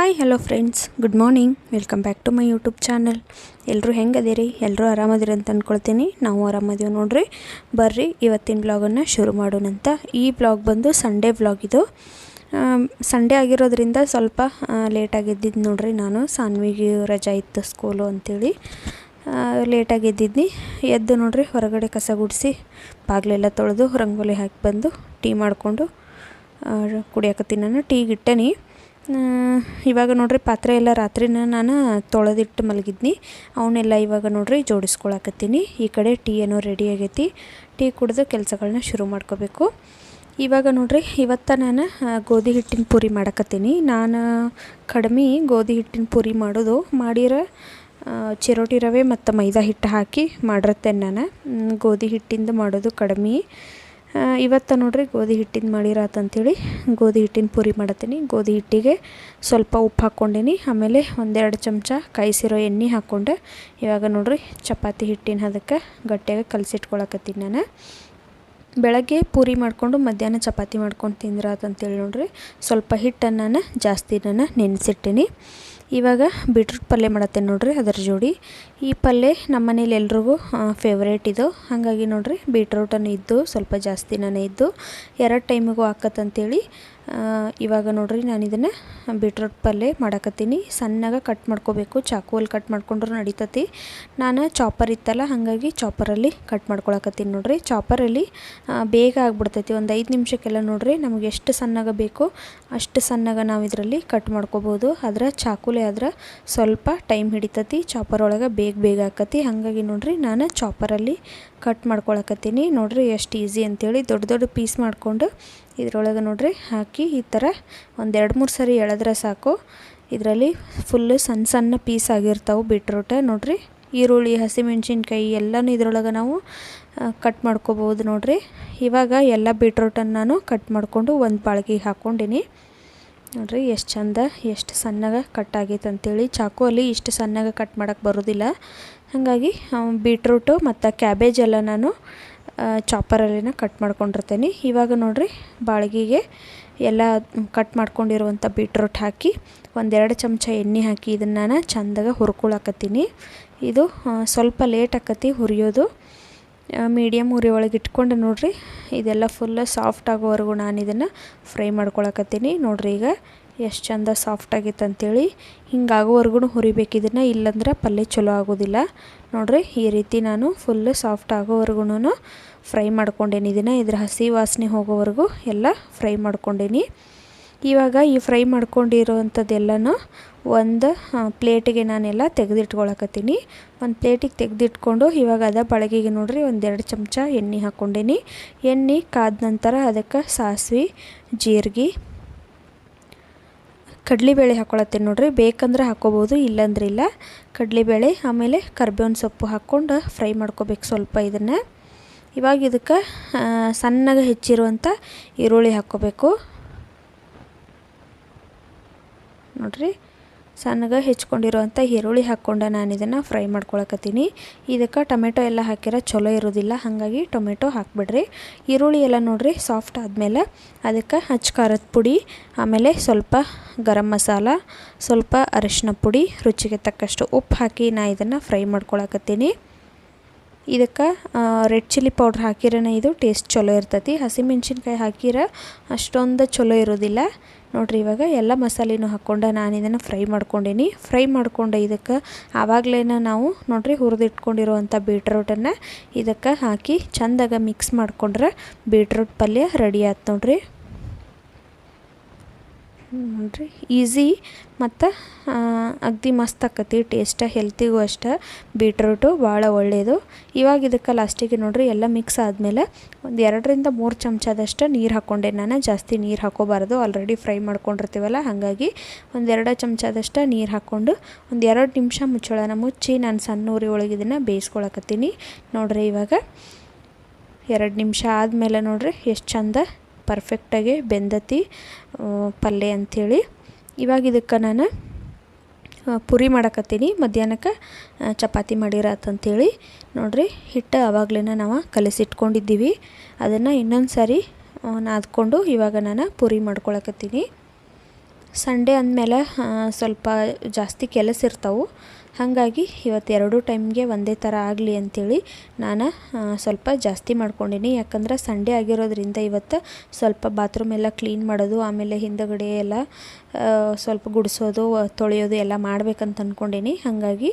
Hi hello friends, good morning. Welcome back to my YouTube channel. ಎಲ್ಲರೂ ಹೆಂಗದಿರಿ? ಎಲ್ಲರೂ ಆರಾಮದಿರಿ ಅಂತ ಅಂದ್ಕೊಳ್ತೀನಿ. ನಾವು ಆರಾಮದೀವಿ ನೋಡ್ರಿ. ಬರ್ರಿ ಇವತ್ತಿನ ಬ್ಲಾಗನ್ನು ಶುರು ಮಾಡೋಣಂತ. ಈ ಬ್ಲಾಗ್ ಬಂದು ಸಂಡೇ ಬ್ಲಾಗ್. ಇದು ಸಂಡೇ ಆಗಿರೋದ್ರಿಂದ ಸ್ವಲ್ಪ ಲೇಟಾಗಿದ್ದಿದ್ದು ನೋಡ್ರಿ. ನಾನು ಸಾನ್ವಿಗೆ ರಜಾ ಇತ್ತು ಸ್ಕೂಲು ಅಂಥೇಳಿ ಲೇಟಾಗಿ ಎದ್ದಿದ್ನಿ. ಎದ್ದು ನೋಡ್ರಿ ಹೊರಗಡೆ ಕಸ ಗುಡಿಸಿ ಬಾಗಿಲೆಲ್ಲ ತೊಳೆದು ರಂಗೋಲಿ ಹಾಕಿ ಬಂದು ಟೀ ಮಾಡಿಕೊಂಡು ಕುಡಿಯಾಕತ್ತೀನಿ. ನಾನು ಟೀಗೆ ಇಟ್ಟೇನಿ. ಇವಾಗ ನೋಡ್ರಿ ಪಾತ್ರೆ ಎಲ್ಲ ರಾತ್ರಿನ ನಾನು ತೊಳೆದಿಟ್ಟು ಮಲಗಿದ್ನಿ. ಅವನ್ನೆಲ್ಲ ಇವಾಗ ನೋಡ್ರಿ ಜೋಡಿಸ್ಕೊಳಕತ್ತೀನಿ. ಈ ಕಡೆ ಟೀ ಏನೋ ರೆಡಿ ಆಗೈತಿ. ಟೀ ಕುಡಿದು ಕೆಲಸಗಳನ್ನ ಶುರು ಮಾಡ್ಕೋಬೇಕು. ಇವಾಗ ನೋಡ್ರಿ ಇವತ್ತು ನಾನು ಗೋಧಿ ಹಿಟ್ಟಿನ ಪೂರಿ ಮಾಡಕತ್ತೀನಿ. ನಾನು ಕಡಿಮೆ ಗೋಧಿ ಹಿಟ್ಟಿನ ಪೂರಿ ಮಾಡೋದು. ಮಾಡಿರೋ ಚಿರೋಟಿ ರವೆ ಮತ್ತು ಮೈದಾ ಹಿಟ್ಟು ಹಾಕಿ ಮಾಡಿರ್ತೇನೆ. ನಾನು ಗೋಧಿ ಹಿಟ್ಟಿಂದ ಮಾಡೋದು ಕಡಿಮೆ. ಇವತ್ತು ನೋಡ್ರಿ ಗೋಧಿ ಹಿಟ್ಟಿಂದ ಮಾಡಿರಾತಂತೇಳಿ ಗೋಧಿ ಹಿಟ್ಟಿನ ಪೂರಿ ಮಾಡತ್ತೀನಿ. ಗೋಧಿ ಹಿಟ್ಟಿಗೆ ಸ್ವಲ್ಪ ಉಪ್ಪು ಹಾಕ್ಕೊಂಡೀನಿ. ಆಮೇಲೆ ಒಂದೆರಡು ಚಮಚ ಕಾಯಿಸಿರೋ ಎಣ್ಣೆ ಹಾಕ್ಕೊಂಡೆ ಇವಾಗ ನೋಡ್ರಿ ಚಪಾತಿ ಹಿಟ್ಟಿನ ಅದಕ್ಕೆ ಗಟ್ಟಿಯಾಗಿ ಕಲಸಿಟ್ಕೊಳಕತ್ತೀನಿ. ನಾನು ಬೆಳಗ್ಗೆ ಪೂರಿ ಮಾಡಿಕೊಂಡು ಮಧ್ಯಾಹ್ನ ಚಪಾತಿ ಮಾಡ್ಕೊಂಡು ತಿಂದ್ರಾತಂತೇಳಿ ನೋಡ್ರಿ ಸ್ವಲ್ಪ ಹಿಟ್ಟನ್ನು ನಾನು ಜಾಸ್ತಿ ನೆನೆಸಿಟ್ಟೀನಿ. ಇವಾಗ ಬೀಟ್ರೂಟ್ ಪಲ್ಯ ಮಾಡತ್ತೇನೆ ನೋಡ್ರಿ. ಅದರ ಜೋಡಿ ಈ ಪಲ್ಯ ನಮ್ಮ ಮನೇಲಿ ಎಲ್ರಿಗೂ ಫೇವ್ರೇಟ್ ಇದು. ಹಾಗಾಗಿ ನೋಡ್ರಿ ಬೀಟ್ರೂಟನ್ನು ಇದ್ದು ಸ್ವಲ್ಪ ಜಾಸ್ತಿನೇ ಇದ್ದು 2 ಟೈಮಿಗೂ ಹಾಕತ್ತಂತೇಳಿ ಇವಾಗ ನೋಡ್ರಿ ನಾನು ಇದನ್ನು ಬೀಟ್ರೂಟ್ ಪಲ್ಯ ಮಾಡಕತ್ತೀನಿ. ಸಣ್ಣಗೆ ಕಟ್ ಮಾಡ್ಕೋಬೇಕು. ಚಾಕುವಲ್ಲಿ ಕಟ್ ಮಾಡ್ಕೊಂಡ್ರೂ ನಡೀತತಿ. ನಾನು ಚಾಪರ್ ಇತ್ತಲ್ಲ ಹಾಗಾಗಿ ಚಾಪರಲ್ಲಿ ಕಟ್ ಮಾಡ್ಕೊಳಕತ್ತೀನಿ ನೋಡ್ರಿ. ಚಾಪರಲ್ಲಿ ಬೇಗ ಆಗ್ಬಿಡ್ತೈತಿ. ಒಂದು 5 ನಿಮಿಷಕ್ಕೆಲ್ಲ ನೋಡ್ರಿ ನಮಗೆ ಎಷ್ಟು ಸಣ್ಣಗೆ ಬೇಕೋ ಅಷ್ಟು ಸಣ್ಣಗೆ ನಾವು ಇದರಲ್ಲಿ ಕಟ್ ಮಾಡ್ಕೋಬೋದು. ಆದ್ರೆ ಚಾಕುಲೆ ಆದ್ರೆ ಸ್ವಲ್ಪ ಟೈಮ್ ಹಿಡಿತತಿ. ಚಾಪರ್ ಒಳಗೆ ಬೇಗ ಆಕತಿ. ಹಾಗಾಗಿ ನೋಡ್ರಿ ನಾನು ಚಾಪರಲ್ಲಿ ಕಟ್ ಮಾಡ್ಕೊಳಕತ್ತೀನಿ. ನೋಡ್ರಿ ಎಷ್ಟು ಈಸಿ ಅಂತೇಳಿ ದೊಡ್ಡ ಪೀಸ್ ಮಾಡಿಕೊಂಡು ಇದರೊಳಗೆ ನೋಡ್ರಿ ಹಾಕಿ ಈ ಥರ ಒಂದು 2-3 ಸರಿ ಎಳೆದ್ರೆ ಸಾಕು. ಇದರಲ್ಲಿ ಫುಲ್ಲು ಸಣ್ಣ ಪೀಸ್ ಆಗಿರ್ತಾವೆ ಬೀಟ್ರೂಟ್. ನೋಡ್ರಿ ಈರುಳ್ಳಿ, ಹಸಿಮೆಣ್ಸಿನ್ಕಾಯಿ ಎಲ್ಲನೂ ಇದರೊಳಗೆ ನಾವು ಕಟ್ ಮಾಡ್ಕೋಬೋದು ನೋಡ್ರಿ. ಇವಾಗ ಎಲ್ಲ ಬೀಟ್ರೂಟನ್ನು ನಾನು ಕಟ್ ಮಾಡಿಕೊಂಡು ಒಂದು ಬಾಳ್ಗಿಗೆ ಹಾಕ್ಕೊಂಡೀನಿ. ನೋಡ್ರಿ ಎಷ್ಟು ಚಂದ ಎಷ್ಟು ಸಣ್ಣಗೆ ಕಟ್ ಆಗೈತೆ ಅಂತೇಳಿ. ಚಾಕುವಲ್ಲಿ ಇಷ್ಟು ಸಣ್ಣಗೆ ಕಟ್ ಮಾಡೋಕ್ಕೆ ಬರೋದಿಲ್ಲ. ಹಾಗಾಗಿ ಬೀಟ್ರೂಟು ಮತ್ತು ಕ್ಯಾಬೇಜ್ ಎಲ್ಲ ನಾನು ಚಾಪರಲ್ಲಿನ ಕಟ್ ಮಾಡ್ಕೊಂಡಿರ್ತೇನೆ. ಇವಾಗ ನೋಡ್ರಿ ಬಾಳ್ಗಿಗೆ ಎಲ್ಲ ಕಟ್ ಮಾಡ್ಕೊಂಡಿರುವಂಥ ಬೀಟ್ರೂಟ್ ಹಾಕಿ 1-2 ಚಮಚ ಎಣ್ಣೆ ಹಾಕಿ ಇದನ್ನು ನಾನು ಚಂದಾಗ ಹುರ್ಕೊಳಕತ್ತೀನಿ. ಇದು ಸ್ವಲ್ಪ ಲೇಟ್ ಆಕತಿ ಹುರಿಯೋದು. ಮೀಡಿಯಮ್ ಉರಿ ಒಳಗೆ ಇಟ್ಕೊಂಡು ನೋಡ್ರಿ ಇದೆಲ್ಲ ಫುಲ್ ಸಾಫ್ಟ್ ಆಗೋವರೆಗೂ ನಾನು ಇದನ್ನು ಫ್ರೈ ಮಾಡ್ಕೊಳಕತ್ತೀನಿ. ನೋಡ್ರಿ ಈಗ ಎಷ್ಟು ಚಂದ ಸಾಫ್ಟ್ ಆಗೈತೆ ಅಂತೇಳಿ. ಹಿಂಗಾಗೋವರೆಗೂ ಹುರಿಬೇಕು ಇದನ್ನು, ಇಲ್ಲಾಂದ್ರೆ ಪಲ್ಯ ಚಲೋ ಆಗೋದಿಲ್ಲ. ನೋಡ್ರಿ ಈ ರೀತಿ ನಾನು ಫುಲ್ ಸಾಫ್ಟ್ ಆಗೋವರೆಗೂ ಫ್ರೈ ಮಾಡ್ಕೊಂಡೇನಿ. ಇದನ್ನು ಇದ್ರ ಹಸಿ ವಾಸನೆ ಹೋಗೋವರೆಗೂ ಎಲ್ಲ ಫ್ರೈ ಮಾಡ್ಕೊಂಡೇನಿ. ಇವಾಗ ಈ ಫ್ರೈ ಮಾಡ್ಕೊಂಡಿರೋವಂಥದ್ದೆಲ್ಲನೂ ಒಂದು ಪ್ಲೇಟಿಗೆ ನಾನೆಲ್ಲ ತೆಗೆದಿಟ್ಕೊಳಕತ್ತೀನಿ. ಒಂದು ಪ್ಲೇಟಿಗೆ ತೆಗೆದಿಟ್ಕೊಂಡು ಇವಾಗ ಅದ ಬಾಳ್ಗಿಗೆ ನೋಡ್ರಿ 1-2 ಚಮಚ ಎಣ್ಣೆ ಹಾಕ್ಕೊಂಡೇನಿ. ಎಣ್ಣೆ ಕಾದ ನಂತರ ಅದಕ್ಕೆ ಸಾಸಿವೆ, ಜೀರಿಗೆ, ಕಡಲೆಬೇಳೆ ಹಾಕ್ಕೊಳತ್ತೀನಿ ನೋಡ್ರಿ. ಬೇಕಂದ್ರೆ ಹಾಕ್ಕೋಬೋದು, ಇಲ್ಲಾಂದ್ರೆ ಇಲ್ಲ. ಕಡಲೆಬೇಳೆ ಆಮೇಲೆ ಕರ್ಬೇವಿನ ಸೊಪ್ಪು ಹಾಕ್ಕೊಂಡು ಫ್ರೈ ಮಾಡ್ಕೋಬೇಕು ಸ್ವಲ್ಪ ಇದನ್ನು. ಇವಾಗ ಇದಕ್ಕೆ ಸಣ್ಣಗೆ ಹೆಚ್ಚಿರುವಂಥ ಈರುಳ್ಳಿ ಹಾಕ್ಕೋಬೇಕು ನೋಡ್ರಿ. ಸಣ್ಣಗೆ ಹೆಚ್ಕೊಂಡಿರೋವಂಥ ಈರುಳ್ಳಿ ಹಾಕ್ಕೊಂಡು ನಾನು ಇದನ್ನು ಫ್ರೈ ಮಾಡ್ಕೊಳಕತ್ತೀನಿ. ಇದಕ್ಕೆ ಟೊಮೆಟೊ ಎಲ್ಲ ಹಾಕಿರೋ ಚಲೋ ಇರೋದಿಲ್ಲ, ಹಾಗಾಗಿ ಟೊಮೆಟೊ ಹಾಕಿಬಿಡ್ರಿ. ಈರುಳ್ಳಿ ಎಲ್ಲ ನೋಡ್ರಿ ಸಾಫ್ಟ್ ಆದಮೇಲೆ ಅದಕ್ಕೆ ಖಾರದ ಪುಡಿ, ಆಮೇಲೆ ಸ್ವಲ್ಪ ಗರಂ ಮಸಾಲ, ಸ್ವಲ್ಪ ಅರಿಶಿನ ಪುಡಿ, ರುಚಿಗೆ ತಕ್ಕಷ್ಟು ಉಪ್ಪು ಹಾಕಿ ನಾನು ಇದನ್ನು ಫ್ರೈ ಮಾಡ್ಕೊಳಕತ್ತೀನಿ. ಇದಕ್ಕೆ ರೆಡ್ ಚಿಲ್ಲಿ ಪೌಡ್ರ್ ಹಾಕಿರೇ ಇದು ಟೇಸ್ಟ್ ಚಲೋ ಇರ್ತೈತಿ. ಹಸಿಮೆಣ್ಸಿನ್ಕಾಯಿ ಹಾಕಿರ ಅಷ್ಟೊಂದು ಚಲೋ ಇರೋದಿಲ್ಲ ನೋಡ್ರಿ. ಇವಾಗ ಎಲ್ಲ ಮಸಾಲೆನೂ ಹಾಕ್ಕೊಂಡು ನಾನು ಇದನ್ನು ಫ್ರೈ ಮಾಡ್ಕೊಂಡೀನಿ. ಫ್ರೈ ಮಾಡ್ಕೊಂಡು ಇದಕ್ಕೆ ಆವಾಗಲೇ ನಾವು ನೋಡ್ರಿ ಹುರಿದಿಟ್ಕೊಂಡಿರುವಂಥ ಬೀಟ್ರೂಟನ್ನು ಇದಕ್ಕೆ ಹಾಕಿ ಚೆಂದಾಗ ಮಿಕ್ಸ್ ಮಾಡ್ಕೊಂಡ್ರೆ ಬೀಟ್ರೂಟ್ ಪಲ್ಯ ರೆಡಿ ಆಯ್ತು ನೋಡ್ರಿ. ನೋಡ್ರಿ ಈಸಿ ಮತ್ತು ಅಗದಿ ಮಸ್ತ್ ಆಕತಿ. ಟೇಸ್ಟ್ ಹೆಲ್ತಿಗೂ ಅಷ್ಟೇ ಬೀಟ್ರೂಟು ಭಾಳ ಒಳ್ಳೆಯದು. ಇವಾಗ ಇದಕ್ಕೆ ಲಾಸ್ಟಿಗೆ ನೋಡ್ರಿ ಎಲ್ಲ ಮಿಕ್ಸ್ ಆದಮೇಲೆ 2-3 ಚಮಚದಷ್ಟು ನೀರು ಹಾಕ್ಕೊಂಡೆ ನಾನು. ಜಾಸ್ತಿ ನೀರು ಹಾಕೋಬಾರ್ದು, ಆಲ್ರೆಡಿ ಫ್ರೈ ಮಾಡ್ಕೊಂಡಿರ್ತೀವಲ್ಲ. ಹಾಗಾಗಿ 1-2 ಚಮಚದಷ್ಟು ನೀರು ಹಾಕ್ಕೊಂಡು 1-2 ನಿಮಿಷ ಮುಚ್ಚಳನ ಮುಚ್ಚಿ ನಾನು ಸಣ್ಣ ಉರಿ ಒಳಗೆ ಇದನ್ನು ಬೇಯಿಸ್ಕೊಳಕತ್ತೀನಿ ನೋಡ್ರಿ. ಇವಾಗ 2 ನಿಮಿಷ ಆದಮೇಲೆ ನೋಡ್ರಿ ಎಷ್ಟು ಚಂದ ಪರ್ಫೆಕ್ಟಾಗಿ ಬೆಂದತಿ ಪಲ್ಯ ಅಂಥೇಳಿ. ಇವಾಗ ಇದಕ್ಕೆ ನಾನು ಪೂರಿ ಮಾಡಕತ್ತೀನಿ. ಮಧ್ಯಾಹ್ನಕ್ಕೆ ಚಪಾತಿ ಮಾಡಿರಾತಂತೇಳಿ ನೋಡ್ರಿ. ಹಿಟ್ಟು ಆವಾಗಲೇ ನಾವು ಕಲಸಿಟ್ಕೊಂಡಿದ್ದೀವಿ. ಅದನ್ನು ಇನ್ನೊಂದು ಸಾರಿ ನಾದ್ಕೊಂಡು ಇವಾಗ ನಾನು ಪೂರಿ ಮಾಡ್ಕೊಳಕತ್ತೀನಿ. ಸಂಡೇ ಅಂದಮೇಲೆ ಸ್ವಲ್ಪ ಜಾಸ್ತಿ ಕೆಲಸ ಇರ್ತಾವೆ. ಹಾಗಾಗಿ ಇವತ್ತು ಎರಡೂ ಟೈಮ್ಗೆ ಒಂದೇ ಥರ ಆಗಲಿ ಅಂಥೇಳಿ ನಾನು ಸ್ವಲ್ಪ ಜಾಸ್ತಿ ಮಾಡ್ಕೊಂಡೀನಿ. ಯಾಕಂದ್ರೆ ಸಂಡೇ ಆಗಿರೋದ್ರಿಂದ ಇವತ್ತು ಸ್ವಲ್ಪ ಬಾತ್ರೂಮ್ ಎಲ್ಲ ಕ್ಲೀನ್ ಮಾಡೋದು, ಆಮೇಲೆ ಹಿಂದುಗಡೆ ಎಲ್ಲ ಸ್ವಲ್ಪ ಗುಡಿಸೋದು, ತೊಳೆಯೋದು ಎಲ್ಲ ಮಾಡ್ಬೇಕಂತ ಅಂದ್ಕೊಂಡೀನಿ. ಹಾಗಾಗಿ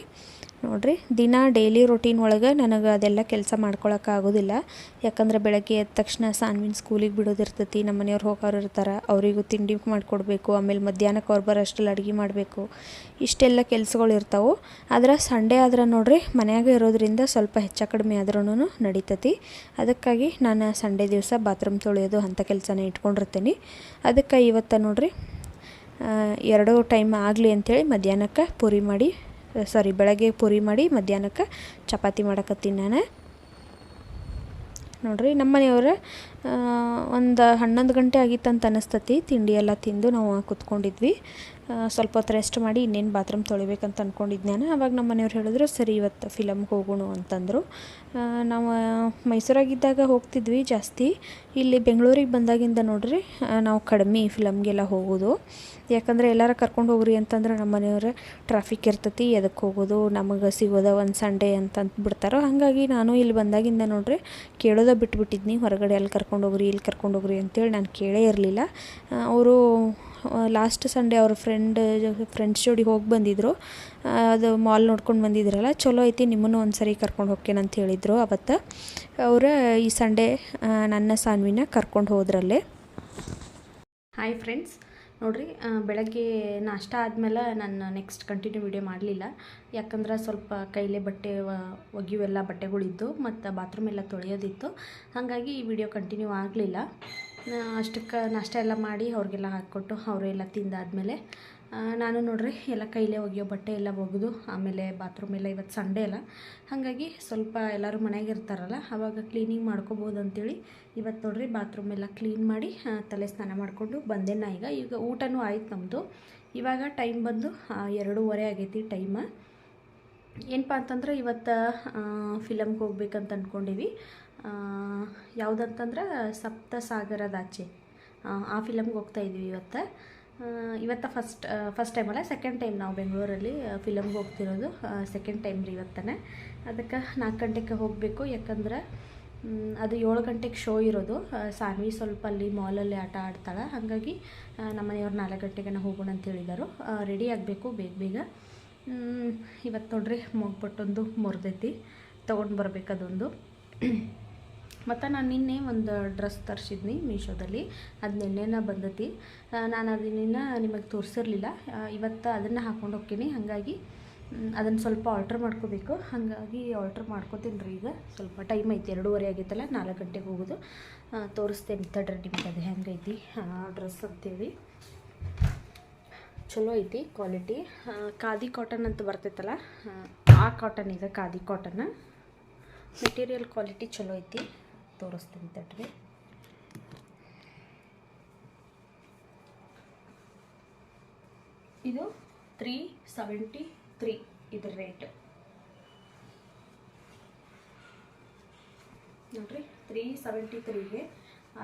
ನೋಡಿರಿ, ದಿನ ಡೈಲಿ ರೊಟೀನ್ ಒಳಗೆ ನನಗೆ ಅದೆಲ್ಲ ಕೆಲಸ ಮಾಡ್ಕೊಳಕ್ಕೆ ಆಗೋದಿಲ್ಲ. ಯಾಕಂದ್ರೆ ಬೆಳಗ್ಗೆ ಎದ್ದ ತಕ್ಷಣ ಸಾನ್ವಿನ ಸ್ಕೂಲಿಗೆ ಬಿಡೋದಿರ್ತೈತಿ, ನಮ್ಮ ಮನೆಯವ್ರು ಹೋಗೋರು ಇರ್ತಾರೆ, ಅವರಿಗೂ ತಿಂಡಿ ಮಾಡಿಕೊಡ್ಬೇಕು, ಆಮೇಲೆ ಮಧ್ಯಾಹ್ನಕ್ಕೆ ಅವ್ರು ಬರೋಷ್ಟರಲ್ಲಿ ಅಡುಗೆ ಮಾಡಬೇಕು. ಇಷ್ಟೆಲ್ಲ ಕೆಲಸಗಳು ಇರ್ತಾವೆ. ಆದ್ರೆ ಸಂಡೇ ಆದ್ರೆ ನೋಡಿರಿ, ಮನ್ಯಾಗ ಇರೋದ್ರಿಂದ ಸ್ವಲ್ಪ ಹೆಚ್ಚು ಕಡಿಮೆ ಆದ್ರೂ ನಡೀತೈತಿ. ಅದಕ್ಕಾಗಿ ನಾನು ಸಂಡೇ ದಿವಸ ಬಾತ್ರೂಮ್ ತೊಳೆಯೋದು ಅಂಥ ಕೆಲಸನ ಇಟ್ಕೊಂಡಿರ್ತೀನಿ. ಅದಕ್ಕೆ ಇವತ್ತು ನೋಡಿರಿ, ಎರಡೂ ಟೈಮ್ ಆಗಲಿ ಅಂಥೇಳಿ ಮಧ್ಯಾಹ್ನಕ್ಕೆ ಬೆಳಗ್ಗೆ ಪೂರಿ ಮಾಡಿ ಮಧ್ಯಾಹ್ನಕ್ಕೆ ಚಪಾತಿ ಮಾಡಕತ್ತೀನಿ ನಾನು. ನೋಡಿರಿ, ನಮ್ಮ ಮನೆಯವ್ರು ಒಂದು 11 ಗಂಟೆ ಆಗಿತ್ತಂತ ಅನ್ನಿಸ್ತತಿ. ತಿಂಡಿ ಎಲ್ಲ ತಿಂದು ನಾವು ಕೂತ್ಕೊಂಡಿದ್ವಿ. ಸ್ವಲ್ಪ ಹೊತ್ತು ರೆಸ್ಟ್ ಮಾಡಿ ಇನ್ನೇನು ಬಾತ್ರೂಮ್ ತೊಳಿಬೇಕಂತ ಅಂದ್ಕೊಂಡಿದ್ದು ನಾನು. ಆವಾಗ ನಮ್ಮ ಮನೆಯವ್ರು ಹೇಳಿದ್ರು, ಸರಿ ಇವತ್ತು ಫಿಲಮ್ಗೆ ಹೋಗೋಣ ಅಂತಂದರು. ನಾವು ಮೈಸೂರಾಗಿದ್ದಾಗ ಹೋಗ್ತಿದ್ವಿ ಜಾಸ್ತಿ. ಇಲ್ಲಿ ಬೆಂಗಳೂರಿಗೆ ಬಂದಾಗಿಂದ ನೋಡಿರಿ ನಾವು ಕಡಿಮೆ ಫಿಲಮ್ಗೆಲ್ಲ ಹೋಗೋದು. ಯಾಕಂದರೆ ಎಲ್ಲರೂ ಕರ್ಕೊಂಡು ಹೋಗ್ರಿ ಅಂತಂದ್ರೆ ನಮ್ಮ ಮನೆಯವ್ರು ಟ್ರಾಫಿಕ್ ಇರ್ತೈತಿ, ಎದಕ್ಕೆ ಹೋಗೋದು, ನಮಗೆ ಸಿಗೋದ ಒಂದು ಸಂಡೇ ಅಂತ ಬಿಡ್ತಾರೋ. ಹಾಗಾಗಿ ನಾನು ಇಲ್ಲಿ ಬಂದಾಗಿಂದ ನೋಡಿರಿ ಕೇಳೋದ ಬಿಟ್ಬಿಟ್ಟಿದ್ನಿ. ಹೊರಗಡೆ ಅಲ್ಲಿ ಕರ್ಕೊಂಡು ಹೋಗ್ರಿ, ಇಲ್ಲಿ ಕರ್ಕೊಂಡು ಹೋಗ್ರಿ ಅಂತೇಳಿ ನಾನು ಕೇಳೇ ಇರಲಿಲ್ಲ. ಅವರು ಲಾಸ್ಟ್ ಸಂಡೇ ಅವ್ರ ಫ್ರೆಂಡ್ಸ್ ಜೋಡಿ ಹೋಗಿ ಬಂದಿದ್ದರು. ಅದು ಮಾಲ್ ನೋಡ್ಕೊಂಡು ಬಂದಿದ್ರಲ್ಲ, ಚಲೋ ಐತಿ, ನಿಮ್ಮನ್ನು ಒಂದು ಸರಿ ಕರ್ಕೊಂಡು ಹೋಗ್ತೇನೆ ಅಂತ ಹೇಳಿದರು. ಅವತ್ತು ಅವರು ಈ ಸಂಡೇ ನನ್ನ ಸಾನ್ವಿನ ಕರ್ಕೊಂಡು ಹೋದ್ರಲ್ಲೇ. ಹಾಯ್ ಫ್ರೆಂಡ್ಸ್, ನೋಡಿರಿ, ಬೆಳಗ್ಗೆ ನಾಷ್ಟ ಆದಮೇಲೆ ನಾನು ನೆಕ್ಸ್ಟ್ ಕಂಟಿನ್ಯೂ ವಿಡಿಯೋ ಮಾಡಲಿಲ್ಲ. ಯಾಕಂದ್ರೆ ಸ್ವಲ್ಪ ಕೈಲೇ ಬಟ್ಟೆ ಒಗೆಯುವೆಲ್ಲ ಬಟ್ಟೆಗಳಿದ್ದು ಮತ್ತು ಬಾತ್ರೂಮ್ ಎಲ್ಲ ತೊಳೆಯೋದಿತ್ತು. ಹಾಗಾಗಿ ಈ ವಿಡಿಯೋ ಕಂಟಿನ್ಯೂ ಆಗಲಿಲ್ಲ. ಅಷ್ಟಕ್ಕೆ ನಾಷ್ಟ ಎಲ್ಲ ಮಾಡಿ ಅವ್ರಿಗೆಲ್ಲ ಹಾಕ್ಕೊಟ್ಟು ಅವರೆಲ್ಲ ತಿಂದಾದಮೇಲೆ ನಾನು ನೋಡಿರಿ ಎಲ್ಲ ಕೈಲೇ ಒಗೆಯೋ ಬಟ್ಟೆ ಎಲ್ಲ ಒಗೆದು, ಆಮೇಲೆ ಬಾತ್ರೂಮ್ ಎಲ್ಲ ಇವತ್ತು ಸಂಡೇ ಅಲ್ಲ, ಹಾಗಾಗಿ ಸ್ವಲ್ಪ ಎಲ್ಲರೂ ಮನೆಯಾಗೆ ಇರ್ತಾರಲ್ಲ, ಆವಾಗ ಕ್ಲೀನಿಂಗ್ ಮಾಡ್ಕೋಬೋದು ಅಂಥೇಳಿ ಇವತ್ತು ನೋಡಿರಿ ಬಾತ್ರೂಮ್ ಎಲ್ಲ ಕ್ಲೀನ್ ಮಾಡಿ ತಲೆ ಸ್ನಾನ ಮಾಡಿಕೊಂಡು ಬಂದೆ. ಈಗ ಊಟನೂ ಆಯ್ತು ನಮ್ಮದು. ಇವಾಗ ಟೈಮ್ ಬಂದು 2:30 ಆಗೈತಿ ಟೈಮ್. ಏನಪ್ಪ ಅಂತಂದ್ರೆ ಇವತ್ತು ಫಿಲಮ್ಗೆ ಹೋಗ್ಬೇಕಂತ ಅಂದ್ಕೊಂಡೀವಿ. ಯಾವುದಂತಂದ್ರೆ ಸಪ್ತಸಾಗರದಾಚೆ, ಆ ಫಿಲಮ್ಗೆ ಹೋಗ್ತಾಯಿದ್ವಿ ಇವತ್ತು ಫಸ್ಟ್ ಟೈಮ್ ಅಲ್ಲ, ಸೆಕೆಂಡ್ ಟೈಮ್ ನಾವು ಬೆಂಗಳೂರಲ್ಲಿ ಫಿಲಮ್ಗೆ ಹೋಗ್ತಿರೋದು. ಸೆಕೆಂಡ್ ಟೈಮ್ ರೀ ಇವತ್ತನೇ. ಅದಕ್ಕೆ 4 ಗಂಟೆಗೆ ಹೋಗಬೇಕು. ಯಾಕಂದ್ರೆ ಅದು 7 ಗಂಟೆಗೆ ಶೋ ಇರೋದು. ಸಾನ್ವಿ ಸ್ವಲ್ಪ ಅಲ್ಲಿ ಮಾಲಲ್ಲಿ ಆಟ ಆಡ್ತಾಳೆ. ಹಾಗಾಗಿ ನಮ್ಮ ಮನೆಯವ್ರು 4 ಗಂಟೆಗೆ ಹೋಗೋಣ ಅಂತ ಹೇಳಿದರು. ರೆಡಿ ಆಗಬೇಕು ಬೇಗ. ಇವತ್ತು ನೋಡ್ರಿ ಮೊಗ್ಬಟ್ಟೊಂದು ಮುರಿದೈತಿ, ತೊಗೊಂಡು ಬರಬೇಕು ಅದೊಂದು. ಮತ್ತು ನಾನು ನಿನ್ನೆ ಒಂದು ಡ್ರೆಸ್ ತರಿಸಿದ್ನಿ ಮೀಶೋದಲ್ಲಿ, ಅದು ನಿನ್ನೆನ ಬಂದೈತಿ. ನಾನು ಅದನ್ನ ನಿಮಗೆ ತೋರಿಸಿರ್ಲಿಲ್ಲ. ಇವತ್ತು ಅದನ್ನು ಹಾಕ್ಕೊಂಡು ಹೋಗ್ತೀನಿ. ಹಾಗಾಗಿ ಅದನ್ನು ಸ್ವಲ್ಪ ಆಲ್ಟ್ರ್ ಮಾಡ್ಕೋಬೇಕು. ಹಾಗಾಗಿ ಆಲ್ಟ್ರ್ ಮಾಡ್ಕೋತೀನಿ ರೀ. ಈಗ ಸ್ವಲ್ಪ ಟೈಮ್ ಐತಿ, 2:30 ಆಗೈತಲ್ಲ, 4 ಗಂಟೆಗೆ ಹೋಗೋದು. ತೋರಿಸ್ತೇನೆ ತಡ್ರಿ ನಿಮ್ಗೆ ಅದು ಹೆಂಗೈತಿ ಡ್ರೆಸ್ ಅಂತೇಳಿ. ಚಲೋ ಐತಿ ಕ್ವಾಲಿಟಿ. ಖಾದಿ ಕಾಟನ್ ಅಂತ ಬರ್ತೈತಲ್ಲ, ಆ ಕಾಟನ್ ಇದೆ, ಖಾದಿ ಕಾಟನ್. ಮೆಟೀರಿಯಲ್ ಕ್ವಾಲಿಟಿ ಚಲೋ ಐತಿ, ತೋರಿಸ್ತೀನಿ ತಡ್ರಿ. ಇದು 373 ಇದ್ರ ರೇಟ್ ನೋಡ್ರಿ. 373ಗೆ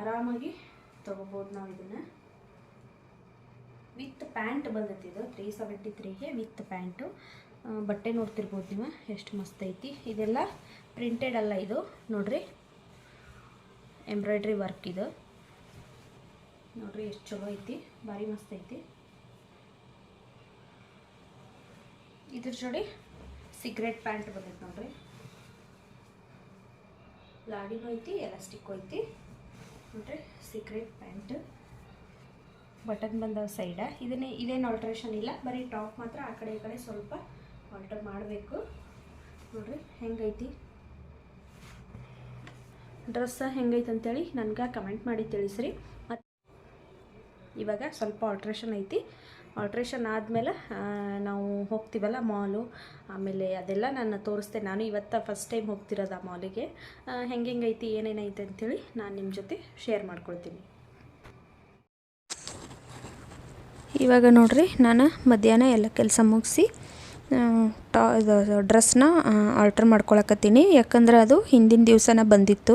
ಆರಾಮಾಗಿ ತೊಗೋಬೋದು ನಾವು ಇದನ್ನು. ವಿತ್ ಪ್ಯಾಂಟ್ ಬಂದೈತಿ ಇದು 373ಗೆ ವಿತ್ ಪ್ಯಾಂಟು. ಬಟ್ಟೆ ನೋಡ್ತಿರ್ಬೋದು ನೀವು ಎಷ್ಟು ಮಸ್ತ್ ಐತಿ. ಇದೆಲ್ಲ ಪ್ರಿಂಟೆಡ್ ಅಲ್ಲ, ಇದು ನೋಡ್ರಿ ಎಂಬ್ರಾಯ್ಡ್ರಿ ವರ್ಕ್. ಇದು ನೋಡ್ರಿ ಎಷ್ಟು ಚಲೋ ಐತಿ, ಭಾರಿ ಮಸ್ತ್ ಐತಿ. ಇದ್ರ ಜೋಡಿ ಸಿಗರೇಟ್ ಪ್ಯಾಂಟ್ ಬಂದೈತಿ ನೋಡ್ರಿ. ಲಾಡಿನೂ ಐತಿ, ಎಲಾಸ್ಟಿಕ್ ಐತಿ ನೋಡ್ರಿ. ಸಿಗರೇಟ್ ಪ್ಯಾಂಟ್, ಬಟನ್ ಬಂದವ ಸೈಡ. ಇದೇನು ಆಲ್ಟ್ರೇಷನ್ ಇಲ್ಲ, ಬರೀ ಟಾಪ್ ಮಾತ್ರ ಆ ಕಡೆ ಈ ಕಡೆ ಸ್ವಲ್ಪ ಆಲ್ಟರ್ ಮಾಡಬೇಕು. ನೋಡ್ರಿ ಹೆಂಗೈತಿ ಡ್ರೆಸ್, ಹೆಂಗೈತೆ ಅಂತೇಳಿ ನನಗೆ ಕಮೆಂಟ್ ಮಾಡಿ ತಿಳಿಸ್ರಿ. ಮತ್ತು ಇವಾಗ ಸ್ವಲ್ಪ ಆಲ್ಟ್ರೇಷನ್ ಐತಿ. ಆಲ್ಟ್ರೇಷನ್ ಆದಮೇಲೆ ನಾವು ಹೋಗ್ತೀವಲ್ಲ ಮಾಲು, ಆಮೇಲೆ ಅದೆಲ್ಲ ನಾನು ತೋರಿಸ್ತೇನೆ. ನಾನು ಇವತ್ತು ಫಸ್ಟ್ ಟೈಮ್ ಹೋಗ್ತಿರೋದು ಆ ಮಾಲಿಗೆ. ಹೆಂಗೈತಿ ಏನೇನೈತೆ ಅಂಥೇಳಿ ನಾನು ನಿಮ್ಮ ಜೊತೆ ಶೇರ್ ಮಾಡ್ಕೊಳ್ತೀನಿ. ಇವಾಗ ನೋಡ್ರಿ, ನಾನು ಮಧ್ಯಾಹ್ನ ಎಲ್ಲ ಕೆಲಸ ಮುಗಿಸಿ ಡ್ರೆಸ್ನ ಆಲ್ಟ್ರ್ ಮಾಡ್ಕೊಳಕತ್ತೀನಿ. ಯಾಕಂದ್ರೆ ಅದು ಹಿಂದಿನ ದಿವಸನ ಬಂದಿತ್ತು.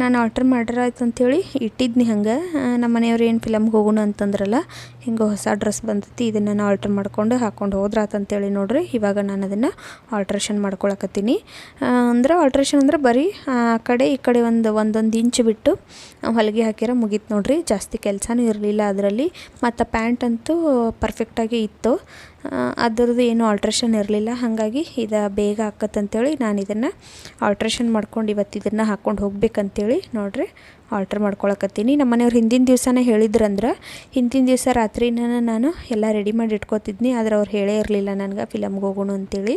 ನಾನು ಆರ್ಡ್ರ್ ಮಾಡ್ರಾಯ್ತು ಅಂಥೇಳಿ ಇಟ್ಟಿದ್ನಿ ಹಂಗೆ. ನಮ್ಮ ಮನೆಯವ್ರು ಏನು ಫಿಲಮ್ಗೆ ಹೋಗೋಣ ಅಂತಂದ್ರಲ್ಲ, ಹಿಂಗೆ ಹೊಸ ಡ್ರೆಸ್ ಬಂದೈತಿ, ಇದನ್ನು ನಾನು ಆಲ್ಟ್ರ್ ಮಾಡ್ಕೊಂಡು ಹಾಕ್ಕೊಂಡು ಹೋದ್ರಾತಂತೇಳಿ ನೋಡ್ರಿ. ಇವಾಗ ನಾನು ಅದನ್ನು ಆಲ್ಟ್ರೇಷನ್ ಮಾಡ್ಕೊಳಕತ್ತೀನಿ. ಅಂದ್ರೆ ಆಲ್ಟ್ರೇಷನ್ ಅಂದ್ರೆ ಬರೀ ಆ ಕಡೆ ಈ ಕಡೆ ಒಂದೊಂದು ಇಂಚ್ ಬಿಟ್ಟು ಹೊಲಿಗೆ ಹಾಕಿರ ಮುಗೀತು ನೋಡ್ರಿ. ಜಾಸ್ತಿ ಕೆಲಸನೂ ಇರಲಿಲ್ಲ ಅದರಲ್ಲಿ. ಮತ್ತು ಪ್ಯಾಂಟ್ ಅಂತೂ ಪರ್ಫೆಕ್ಟಾಗಿ ಇತ್ತು, ಅದರದ್ದು ಏನು ಆಲ್ಟ್ರೇಷನ್ ಇರಲಿಲ್ಲ. ಹಾಗಾಗಿ ಇದು ಬೇಗ ಆಕತ್ತಂತೇಳಿ ನಾನು ಇದನ್ನು ಆಲ್ಟ್ರೇಷನ್ ಮಾಡ್ಕೊಂಡು ಇವತ್ತು ಇದನ್ನು ಹಾಕ್ಕೊಂಡು ಹೋಗ್ಬೇಕಂತೇಳಿ ನೋಡ್ರಿ ಆಲ್ಟ್ರ್ ಮಾಡ್ಕೊಳಕತ್ತೀನಿ. ನಮ್ಮ ಮನೆಯವ್ರು ಹಿಂದಿನ ದಿವಸನೇ ಹೇಳಿದ್ರಂದ್ರೆ ಹಿಂದಿನ ದಿವಸ ರಾತ್ರಿನ ನಾನು ಎಲ್ಲ ರೆಡಿ ಮಾಡಿ ಇಟ್ಕೊತಿದ್ನಿ. ಆದರೆ ಅವ್ರು ಹೇಳೇ ಇರಲಿಲ್ಲ ನನಗೆ ಫಿಲಮ್ಗೆ ಹೋಗೋಣ ಅಂತೇಳಿ.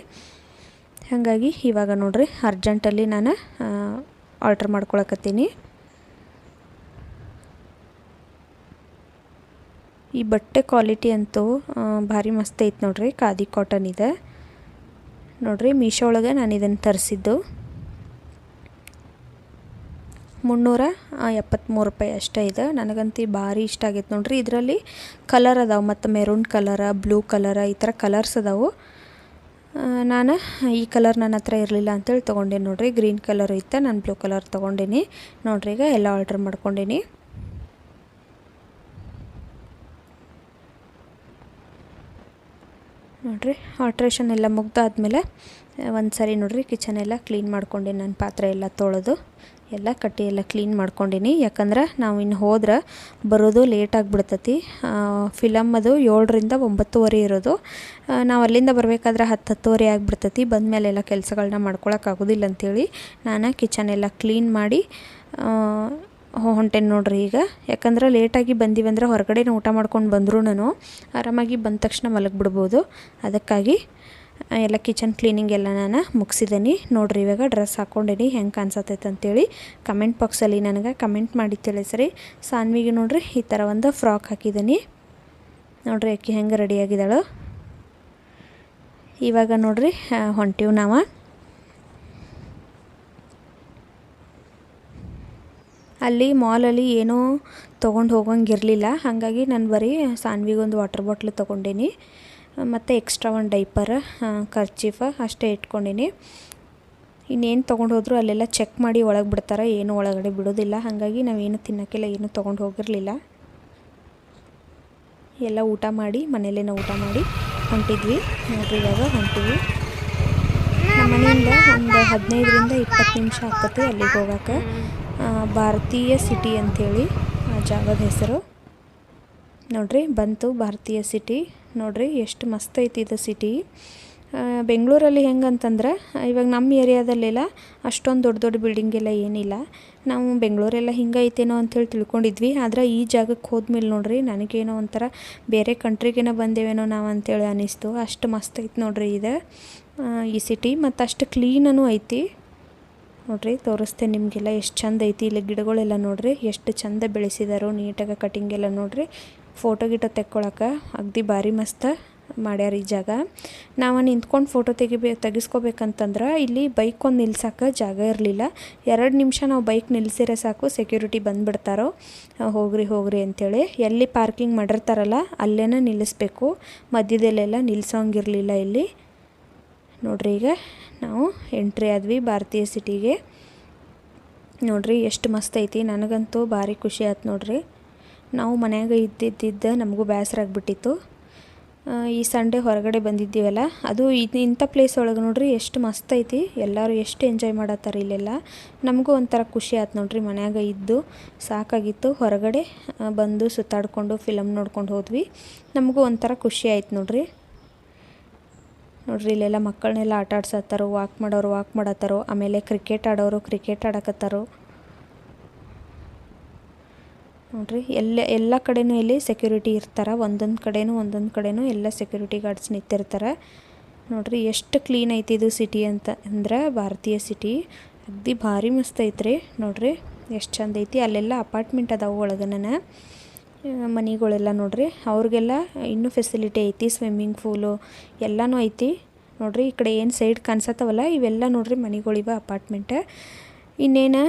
ಹಾಗಾಗಿ ಇವಾಗ ನೋಡ್ರಿ ಅರ್ಜೆಂಟಲ್ಲಿ ನಾನು ಆಲ್ಟ್ರ್ ಮಾಡ್ಕೊಳಕತ್ತೀನಿ. ಈ ಬಟ್ಟೆ ಕ್ವಾಲಿಟಿ ಅಂತೂ ಭಾರಿ ಮಸ್ತ್ ಐತೆ ನೋಡ್ರಿ. ಖಾದಿ ಕಾಟನ್ ಇದೆ ನೋಡ್ರಿ. ಮೀಶೋ ಒಳಗೆ ನಾನು ಇದನ್ನು ತರಿಸಿದ್ದು $373 ಅಷ್ಟೇ ಇದೆ. ನನಗಂತೂ ಭಾರಿ ಇಷ್ಟ ಆಗೈತೆ ನೋಡ್ರಿ. ಇದರಲ್ಲಿ ಕಲರ್ ಅದಾವೆ, ಮತ್ತು ಮೆರೂನ್ ಕಲರ, ಬ್ಲೂ ಕಲರ, ಈ ಥರ ಕಲರ್ಸ್ ಅದಾವೆ. ನಾನು ಈ ಕಲರ್ ನನ್ನ ಹತ್ರ ಇರಲಿಲ್ಲ ಅಂತೇಳಿ ತೊಗೊಂಡೇನಿ ನೋಡ್ರಿ. ಗ್ರೀನ್ ಕಲರ್ ಇತ್ತು, ನಾನು ಬ್ಲೂ ಕಲರ್ ತೊಗೊಂಡೇನಿ ನೋಡ್ರಿ. ಈಗ ಎಲ್ಲ ಆರ್ಡ್ರ್ ಮಾಡ್ಕೊಂಡೇನಿ ನೋಡ್ರಿ. ಆಲ್ಟ್ರೇಷನ್ ಎಲ್ಲ ಮುಗ್ದಾದ್ಮೇಲೆ ಒಂದು ಸರಿ ನೋಡ್ರಿ ಕಿಚನ್ ಎಲ್ಲ ಕ್ಲೀನ್ ಮಾಡ್ಕೊಂಡೆ. ನಾನು ಪಾತ್ರೆ ಎಲ್ಲ ತೊಳೆದು ಎಲ್ಲ ಕಟ್ಟಿ ಎಲ್ಲ ಕ್ಲೀನ್ ಮಾಡ್ಕೊಂಡೀನಿ. ಯಾಕಂದ್ರೆ ನಾವು ಇನ್ನು ಹೋದ್ರೆ ಬರೋದು ಲೇಟ್ ಆಗಿಬಿಡ್ತೈತಿ. ಫಿಲಮ್ ಅದು 7ರಿಂದ 9:30 ಇರೋದು. ನಾವು ಅಲ್ಲಿಂದ ಬರಬೇಕಾದ್ರೆ 10:30 ಆಗಿಬಿಡ್ತೈತಿ. ಬಂದಮೇಲೆ ಎಲ್ಲ ಕೆಲಸಗಳನ್ನ ಮಾಡ್ಕೊಳಕ್ಕಾಗೋದಿಲ್ಲ ಅಂಥೇಳಿ ನಾನು ಕಿಚನ್ ಎಲ್ಲ ಕ್ಲೀನ್ ಮಾಡಿ ಹೊಂಟೇನಿ ನೋಡ್ರಿ ಈಗ. ಯಾಕಂದ್ರೆ ಲೇಟಾಗಿ ಬಂದೀವಂದ್ರೆ ಹೊರಗಡೆ ಊಟ ಮಾಡ್ಕೊಂಡು ಬಂದರೂ ನಾನು ಆರಾಮಾಗಿ ಬಂದ ತಕ್ಷಣ ಮಲಗಿಬಿಡ್ಬೋದು. ಅದಕ್ಕಾಗಿ ಎಲ್ಲ ಕಿಚನ್ ಕ್ಲೀನಿಂಗ್ ಎಲ್ಲ ನಾನು ಮುಗಿಸಿದ್ದೀನಿ ನೋಡ್ರಿ. ಇವಾಗ ಡ್ರೆಸ್ ಹಾಕ್ಕೊಂಡೇನಿ, ಹೆಂಗೆ ಕಾಣಿಸತೈತೆ ಅಂತೇಳಿ ಕಮೆಂಟ್ ಬಾಕ್ಸಲ್ಲಿ ನನಗೆ ಕಮೆಂಟ್ ಮಾಡಿ ತಿಳಿಸ್ರಿ. ಸಾನ್ವಿಗೆ ನೋಡ್ರಿ ಈ ಥರ ಒಂದು ಫ್ರಾಕ್ ಹಾಕಿದ್ದೀನಿ ನೋಡ್ರಿ. ಆಕೆ ಹೆಂಗೆ ರೆಡಿಯಾಗಿದ್ದಾಳು. ಇವಾಗ ನೋಡ್ರಿ ಹೊಂಟೀವಿ ನಾವು. ಅಲ್ಲಿ ಮಾಲಲ್ಲಿ ಏನೂ ತೊಗೊಂಡು ಹೋಗೋಂಗಿರಲಿಲ್ಲ. ಹಾಗಾಗಿ ನಾನು ಬರೀ ಸಾನ್ವಿಗೊಂದು ವಾಟರ್ ಬಾಟ್ಲ್ ತೊಗೊಂಡೇನಿ, ಮತ್ತು ಎಕ್ಸ್ಟ್ರಾ ಒಂದು ಡೈಪರ್, ಕರ್ಚೀಫ್ ಅಷ್ಟೇ ಇಟ್ಕೊಂಡೀನಿ. ಇನ್ನೇನು ತೊಗೊಂಡು ಹೋದರೂ ಅಲ್ಲೆಲ್ಲ ಚೆಕ್ ಮಾಡಿ ಒಳಗೆ ಬಿಡ್ತಾರೆ, ಏನು ಒಳಗಡೆ ಬಿಡೋದಿಲ್ಲ. ಹಾಗಾಗಿ ನಾವೇನು ತಿನ್ನೋಕ್ಕೆಲ್ಲ ಏನು ತೊಗೊಂಡು ಹೋಗಿರಲಿಲ್ಲ. ಎಲ್ಲ ಊಟ ಮಾಡಿ ಮನೆಯಲ್ಲೇ ಊಟ ಮಾಡಿ ಹೊಂಟಿದ್ವಿ ನೋಡ್ರಿ. ಇವಾಗ ಹೊಂಟಿವಿ. ನಮ್ಮ ಮನೆಯಿಂದ ಒಂದು 15ರಿಂದ 20 ನಿಮಿಷ ಆಗ್ತೈತಿ ಅಲ್ಲಿಗೆ ಹೋಗೋಕೆ. ಭಾರತೀಯ ಸಿಟಿ ಅಂಥೇಳಿ ಆ ಜಾಗದ ಹೆಸರು ನೋಡ್ರಿ. ಬಂತು ಭಾರತೀಯ ಸಿಟಿ ನೋಡ್ರಿ. ಎಷ್ಟು ಮಸ್ತ್ ಐತಿ ಇದು ಸಿಟಿ. ಬೆಂಗಳೂರಲ್ಲಿ ಹೆಂಗಂತಂದ್ರೆ ಇವಾಗ ನಮ್ಮ ಏರಿಯಾದಲ್ಲೆಲ್ಲ ಅಷ್ಟೊಂದು ದೊಡ್ಡ ದೊಡ್ಡ ಬಿಲ್ಡಿಂಗ್ ಎಲ್ಲ ಏನಿಲ್ಲ. ನಾವು ಬೆಂಗಳೂರೆಲ್ಲ ಹಿಂಗೆ ಐತೇನೋ ಅಂಥೇಳಿ ತಿಳ್ಕೊಂಡಿದ್ವಿ. ಆದರೆ ಈ ಜಾಗಕ್ಕೆ ಹೋದ್ಮೇಲೆ ನೋಡ್ರಿ ನನಗೇನೋ ಒಂಥರ ಬೇರೆ ಕಂಟ್ರಿಗೇನೋ ಬಂದೇವೇನೋ ನಾವು ಅಂಥೇಳಿ ಅನ್ನಿಸ್ತು. ಅಷ್ಟು ಮಸ್ತ್ ಐತೆ ನೋಡ್ರಿ ಇದು ಈ ಸಿಟಿ. ಮತ್ತು ಅಷ್ಟು ಕ್ಲೀನೂ ಐತಿ ನೋಡ್ರಿ. ತೋರಿಸ್ತೇನೆ ನಿಮಗೆಲ್ಲ ಎಷ್ಟು ಚಂದ ಐತಿ. ಇಲ್ಲಿ ಗಿಡಗಳೆಲ್ಲ ನೋಡ್ರಿ ಎಷ್ಟು ಚಂದ ಬೆಳೆಸಿದಾರೋ, ನೀಟಾಗಿ ಕಟಿಂಗ್ ಎಲ್ಲ ನೋಡ್ರಿ. ಫೋಟೋ ತೆಕ್ಕೊಳಕ್ಕೆ ಅಗದಿ ಭಾರಿ ಮಸ್ತ್ ಮಾಡ್ಯಾರ ಈ ಜಾಗ. ನಾವು ನಿಂತ್ಕೊಂಡು ಫೋಟೋ ತೆಗಿಸ್ಕೋಬೇಕಂತಂದ್ರೆ ಇಲ್ಲಿ ಬೈಕ್ ಒಂದು ನಿಲ್ಸೋಕೆ ಜಾಗ ಇರಲಿಲ್ಲ. 2 ನಿಮಿಷ ನಾವು ಬೈಕ್ ನಿಲ್ಸಿದ್ರೆ ಸಾಕು, ಸೆಕ್ಯೂರಿಟಿ ಬಂದುಬಿಡ್ತಾರೋ ಹೋಗ್ರಿ ಅಂಥೇಳಿ. ಎಲ್ಲಿ ಪಾರ್ಕಿಂಗ್ ಮಾಡಿರ್ತಾರಲ್ಲ ಅಲ್ಲೇ ನಿಲ್ಲಿಸ್ಬೇಕು, ಮಧ್ಯದಲ್ಲೆಲ್ಲ ನಿಲ್ಸೋಂಗಿರಲಿಲ್ಲ ಇಲ್ಲಿ ನೋಡ್ರಿ. ಈಗ ನಾವು ಎಂಟ್ರಿ ಆದ್ವಿ ಭಾರತೀಯ ಸಿಟಿಗೆ ನೋಡ್ರಿ. ಎಷ್ಟು ಮಸ್ತ್ ಐತಿ. ನನಗಂತೂ ಭಾರಿ ಖುಷಿ ಆಯ್ತು ನೋಡ್ರಿ. ನಾವು ಮನ್ಯಾಗ ಇದ್ದಿದ್ದ ನಮಗೂ ಬೇಸರ ಆಗಿಬಿಟ್ಟಿತ್ತು. ಈ ಸಂಡೇ ಹೊರಗಡೆ ಬಂದಿದ್ದೀವಲ್ಲ, ಅದು ಇಂಥ ಪ್ಲೇಸ್ ಒಳಗೆ ನೋಡ್ರಿ ಎಷ್ಟು ಮಸ್ತ್ ಐತಿ. ಎಲ್ಲರೂ ಎಷ್ಟು ಎಂಜಾಯ್ ಮಾಡತ್ತಾರೆ ಇಲ್ಲೆಲ್ಲ. ನಮಗೂ ಒಂಥರ ಖುಷಿ ಆಯ್ತು ನೋಡ್ರಿ. ಮನ್ಯಾಗ ಇದ್ದು ಸಾಕಾಗಿತ್ತು, ಹೊರಗಡೆ ಬಂದು ಸುತ್ತಾಡ್ಕೊಂಡು ಫಿಲಮ್ ನೋಡ್ಕೊಂಡು ಹೋದ್ವಿ. ನಮಗೂ ಒಂಥರ ಖುಷಿ ಆಯ್ತು ನೋಡ್ರಿ. ಇಲ್ಲೆಲ್ಲ ಮಕ್ಕಳನ್ನೆಲ್ಲ ಆಟ ಆಡ್ಸತ್ತಾರೋ, ವಾಕ್ ಮಾಡತ್ತಾರೋ. ಆಮೇಲೆ ಕ್ರಿಕೆಟ್ ಆಡೋರು ಕ್ರಿಕೆಟ್ ಆಡಕತ್ತಾರೋ ನೋಡ್ರಿ. ಎಲ್ಲ ಕಡೆನೂ ಇಲ್ಲಿ ಸೆಕ್ಯೂರಿಟಿ ಇರ್ತಾರೆ. ಒಂದೊಂದು ಕಡೆನೂ ಎಲ್ಲ ಸೆಕ್ಯೂರಿಟಿ ಗಾರ್ಡ್ಸ್ ನಿಂತಿರ್ತಾರೆ ನೋಡ್ರಿ. ಎಷ್ಟು ಕ್ಲೀನ್ ಐತಿ ಇದು ಸಿಟಿ ಅಂತ ಅಂದ್ರೆ ಭಾರತೀಯ ಸಿಟಿ ಅಗದಿ ಭಾರಿ ಮಸ್ತ್ ಐತ್ರಿ ನೋಡ್ರಿ. ಎಷ್ಟು ಚಂದ ಐತಿ. ಅಲ್ಲೆಲ್ಲ ಅಪಾರ್ಟ್ಮೆಂಟ್ ಅದಾವು ಒಳಗನ ಮನೆಗಳೆಲ್ಲ ನೋಡ್ರಿ. ಅವ್ರಿಗೆಲ್ಲ ಇನ್ನೂ ಫೆಸಿಲಿಟಿ ಐತಿ. ಸ್ವಿಮ್ಮಿಂಗ್ ಪೂಲು ಎಲ್ಲನೂ ಐತಿ ನೋಡ್ರಿ. ಈ ಕಡೆ ಏನು ಸೈಡ್ ಕಾಣಿಸತ್ತವಲ್ಲ ಇವೆಲ್ಲ ನೋಡ್ರಿ ಮನೆಗಳಿವೆ, ಅಪಾರ್ಟ್ಮೆಂಟ್. ಇನ್ನೇನು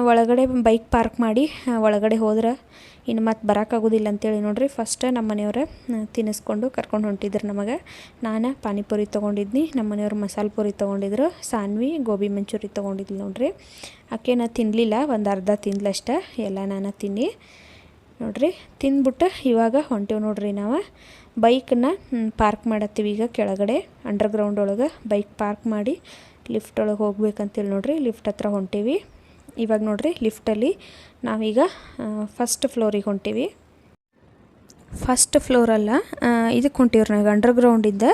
ಒಳಗಡೆ ಬೈಕ್ ಪಾರ್ಕ್ ಮಾಡಿ ಒಳಗಡೆ ಹೋದ್ರೆ ಇನ್ನು ಮತ್ತೆ ಬರೋಕ್ಕಾಗೋದಿಲ್ಲ ಅಂತೇಳಿ ನೋಡ್ರಿ ಫಸ್ಟ್ ನಮ್ಮ ಮನೆಯವ್ರ ತಿನ್ನಿಸ್ಕೊಂಡು ಕರ್ಕೊಂಡು ಹೊಂಟಿದ್ರು ನಮಗೆ. ನಾನು ಪಾನಿಪುರಿ ತೊಗೊಂಡಿದ್ನಿ, ನಮ್ಮ ಮನೆಯವ್ರು ಮಸಾಲೆ ಪುರಿ ತೊಗೊಂಡಿದ್ರು, ಸಾನ್ವಿ ಗೋಬಿ ಮಂಚೂರಿ ತೊಗೊಂಡಿದ್ಲು ನೋಡ್ರಿ. ಆಕೆನ ತಿನ್ನಲಿಲ್ಲ, ಒಂದು ಅರ್ಧ ತಿಂದ್ಲಷ್ಟ, ಎಲ್ಲ ನಾನು ತಿನ್ನಿ ನೋಡ್ರಿ. ತಿಂದ್ಬಿಟ್ಟು ಇವಾಗ ಹೊಂಟೇವು ನೋಡ್ರಿ. ನಾವು ಬೈಕನ್ನ ಪಾರ್ಕ್ ಮಾಡತ್ತೀವಿ ಈಗ ಕೆಳಗಡೆ ಅಂಡರ್ಗ್ರೌಂಡ್ ಒಳಗೆ. ಬೈಕ್ ಪಾರ್ಕ್ ಮಾಡಿ ಲಿಫ್ಟ್ ಒಳಗೆ ಹೋಗ್ಬೇಕಂತೇಳಿ ನೋಡ್ರಿ ಲಿಫ್ಟ್ ಹತ್ರ ಹೊಂಟೀವಿ. ಇವಾಗ ನೋಡ್ರಿ ಲಿಫ್ಟಲ್ಲಿ ನಾವೀಗ ಫಸ್ಟ್ ಫ್ಲೋರಿಗೆ ಹೊಂಟೀವಿ. ಫಸ್ಟ್ ಫ್ಲೋರಲ್ಲ, ಇದಕ್ಕೆ ಹೊಂಟೀವ್ರಿ ನಾವು ಅಂಡರ್ಗ್ರೌಂಡಿಂದ